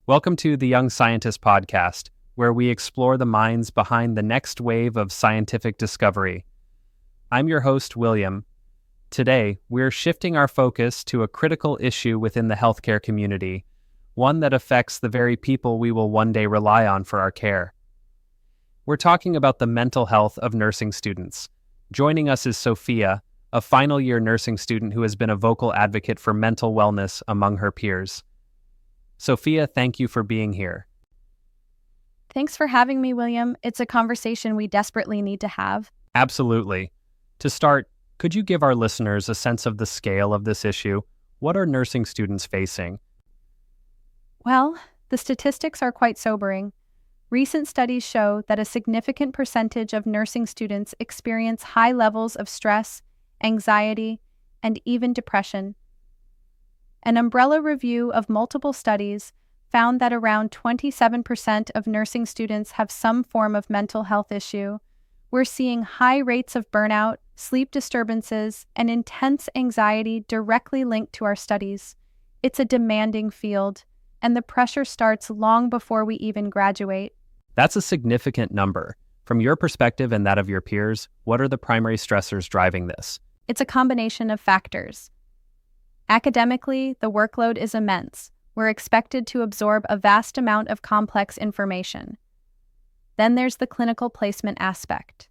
Welcome to the Young Scientist Podcast, where we explore the minds behind the next wave of scientific discovery. I'm your host, William. Today, we're shifting our focus to a critical issue within the healthcare community, one that affects the very people we will one day rely on for our care. We're talking about the mental health of nursing students. Joining us is Sophia, a final-year nursing student who has been a vocal advocate for mental wellness among her peers. Sophia, thank you for being here. Thanks for having me, William. It's a conversation we desperately need to have. Absolutely. To start, could you give our listeners a sense of the scale of this issue? What are nursing students facing? Well, the statistics are quite sobering. Recent studies show that a significant percentage of nursing students experience high levels of stress, anxiety, and even depression. An umbrella review of multiple studies found that around 27% of nursing students have some form of mental health issue. We're seeing high rates of burnout, sleep disturbances, and intense anxiety directly linked to our studies. It's a demanding field, and the pressure starts long before we even graduate. That's a significant number. From your perspective and that of your peers, what are the primary stressors driving this? It's a combination of factors. Academically, the workload is immense. We're expected to absorb a vast amount of complex information. Then there's the clinical placement aspect.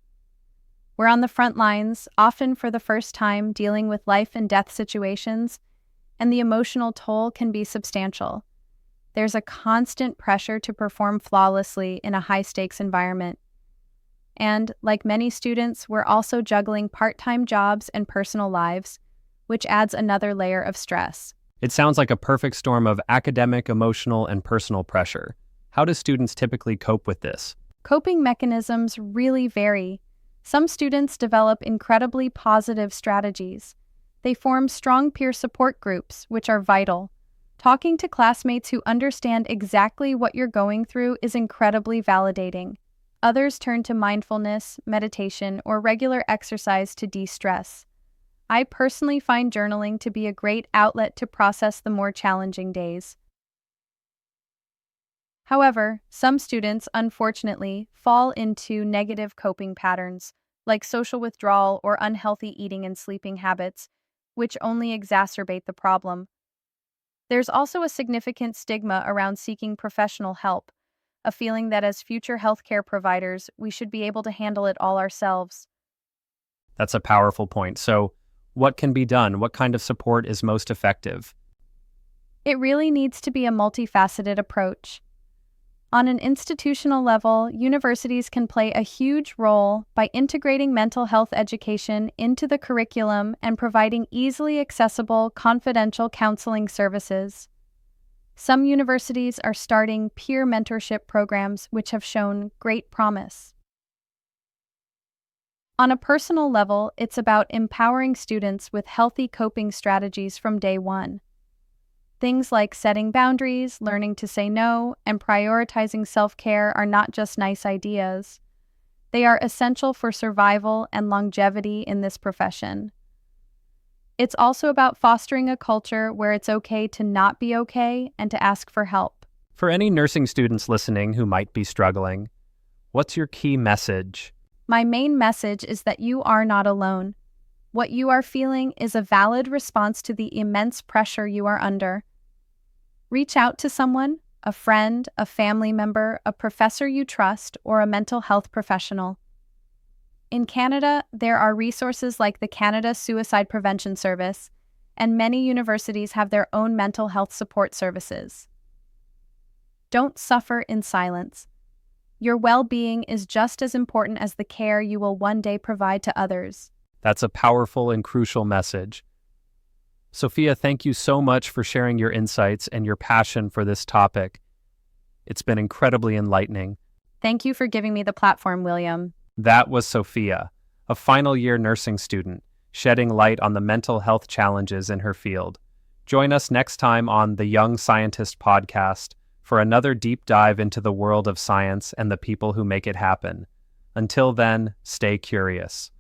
We're on the front lines, often for the first time, dealing with life and death situations, and the emotional toll can be substantial. There's a constant pressure to perform flawlessly in a high-stakes environment. And, like many students, we're also juggling part-time jobs and personal lives, which adds another layer of stress. It sounds like a perfect storm of academic, emotional, and personal pressure. How do students typically cope with this? Coping mechanisms really vary. Some students develop incredibly positive strategies. They form strong peer support groups, which are vital. Talking to classmates who understand exactly what you're going through is incredibly validating. Others turn to mindfulness, meditation, or regular exercise to de-stress. I personally find journaling to be a great outlet to process the more challenging days. However, some students, unfortunately, fall into negative coping patterns, like social withdrawal or unhealthy eating and sleeping habits, which only exacerbate the problem. There's also a significant stigma around seeking professional help, a feeling that as future healthcare providers, we should be able to handle it all ourselves. That's a powerful point. So, what can be done? What kind of support is most effective? It really needs to be a multifaceted approach. On an institutional level, universities can play a huge role by integrating mental health education into the curriculum and providing easily accessible, confidential counseling services. Some universities are starting peer mentorship programs which have shown great promise. On a personal level, it's about empowering students with healthy coping strategies from day one. Things like setting boundaries, learning to say no, and prioritizing self-care are not just nice ideas. They are essential for survival and longevity in this profession. It's also about fostering a culture where it's okay to not be okay and to ask for help. For any nursing students listening who might be struggling, what's your key message? My main message is that you are not alone. What you are feeling is a valid response to the immense pressure you are under. Reach out to someone, a friend, a family member, a professor you trust, or a mental health professional. In Canada, there are resources like the Canada Suicide Prevention Service, and many universities have their own mental health support services. Don't suffer in silence. Your well-being is just as important as the care you will one day provide to others. That's a powerful and crucial message. Sophia, thank you so much for sharing your insights and your passion for this topic. It's been incredibly enlightening. Thank you for giving me the platform, William. That was Sophia, a final-year nursing student, shedding light on the mental health challenges in her field. Join us next time on the Young Scientist Podcast for another deep dive into the world of science and the people who make it happen. Until then, stay curious.